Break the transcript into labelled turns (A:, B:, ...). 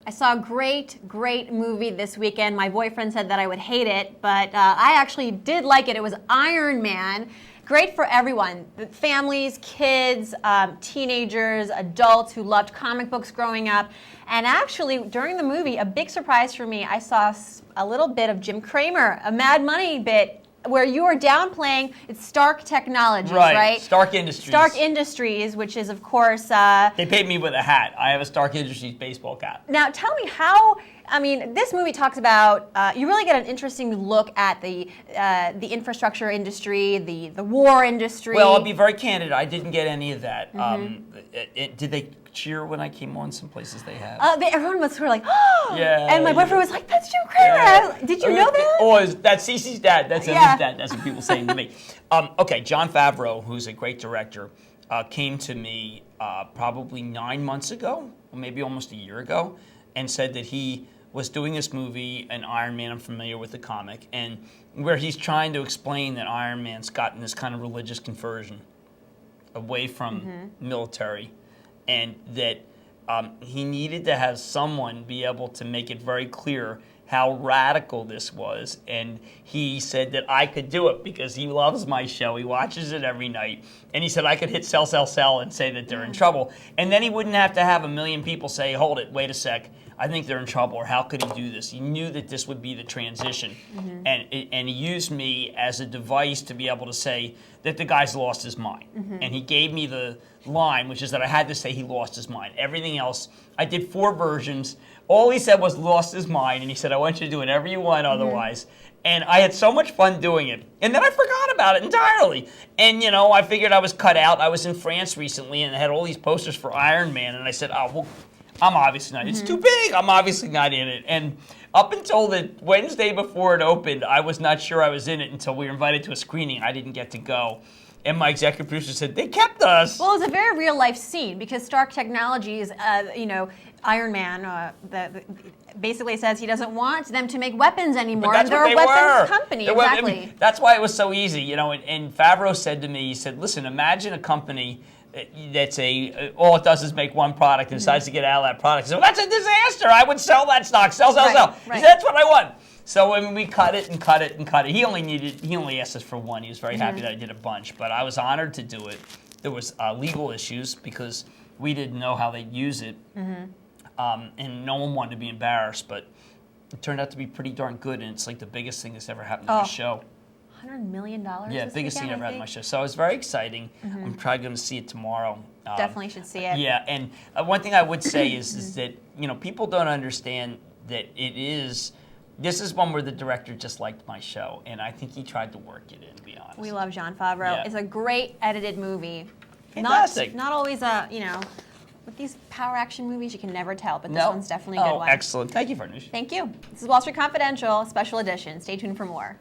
A: I saw a great movie this weekend. My boyfriend said that I would hate it, but I actually did like it. It was Iron Man. Great for everyone. Families, kids, teenagers, adults who loved comic books growing up. And actually, during the movie, a big surprise for me, I saw a little bit of Jim Cramer, a Mad Money bit, where you are downplaying, it's Stark Technologies, right?
B: Stark Industries.
A: Stark Industries, which is, of course...
B: they paid me with a hat. I have a Stark Industries baseball cap.
A: Now, tell me how... I mean, this movie talks about, you really get an interesting look at the infrastructure industry, the war industry.
B: Well, I'll be very candid. I didn't get any of that. Did they cheer when I came on? Some places they have.
A: Everyone was sort of like, oh!
B: Yeah.
A: And my boyfriend was like, that's Jim Cramer.
B: Yeah.
A: Did you know that?
B: Oh, that's Cece's dad. That's Emma's dad. That's what people saying to me. Okay, Jon Favreau, who's a great director, came to me probably 9 months ago, or maybe almost a year ago, and said that he was doing this movie, an Iron Man. I'm familiar with the comic, and where he's trying to explain that Iron Man's gotten this kind of religious conversion away from military, and that he needed to have someone be able to make it very clear how radical this was. And he said that I could do it because he loves my show. He watches it every night. And he said I could hit sell, sell, sell and say that they're in trouble. And then he wouldn't have to have a million people say, hold it, wait a sec, I think they're in trouble, or how could he do this? He knew that this would be the transition. And he used me as a device to be able to say that the guy's lost his mind. And he gave me the line, which is that I had to say he lost his mind. Everything else, I did 4 versions. All he said was lost his mind, and he said, I want you to do whatever you want otherwise. And I had so much fun doing it. And then I forgot about it entirely. And, you know, I figured I was cut out. I was in France recently, and I had all these posters for Iron Man, and I said, oh, well, I'm obviously not. It's too big. I'm obviously not in it. And up until the Wednesday before it opened, I was not sure I was in it until we were invited to a screening. I didn't get to go. And my executive producer said, they kept us.
A: Well, it's a very real life scene because Stark Technologies, you know, Iron Man basically says he doesn't want them to make weapons anymore.
B: But that's
A: they're
B: what
A: a
B: they
A: weapons
B: were.
A: company,
B: exactly.
A: exactly.
B: That's why it was so easy, you know. And Favreau said to me, he said, listen, imagine a company that's all it does is make one product and decides to get out of that product. So that's a disaster. I would sell that stock. Sell. He said, that's what I want. So when we cut it and cut it and cut it, he only asked us for one. He was very happy that I did a bunch, but I was honored to do it. There was legal issues because we didn't know how they'd use it, and no one wanted to be embarrassed, but it turned out to be pretty darn good, and it's like the biggest thing that's ever happened to my show.
A: $100 million.
B: Yeah, biggest thing ever happened to my show. So it was very exciting. I'm probably going to see it tomorrow.
A: Definitely should see it.
B: Yeah, and one thing I would say is that, you know, people don't understand that this is one where the director just liked my show, and I think he tried to work it in, to be honest.
A: We love Jon Favreau.
B: Yeah.
A: It's a great edited movie.
B: Fantastic.
A: Not always you know, with these power action movies, you can never tell, but this one's definitely a good one.
B: Excellent. Thank you, Farnoosh.
A: Thank you. This is Wall Street Confidential, special edition. Stay tuned for more.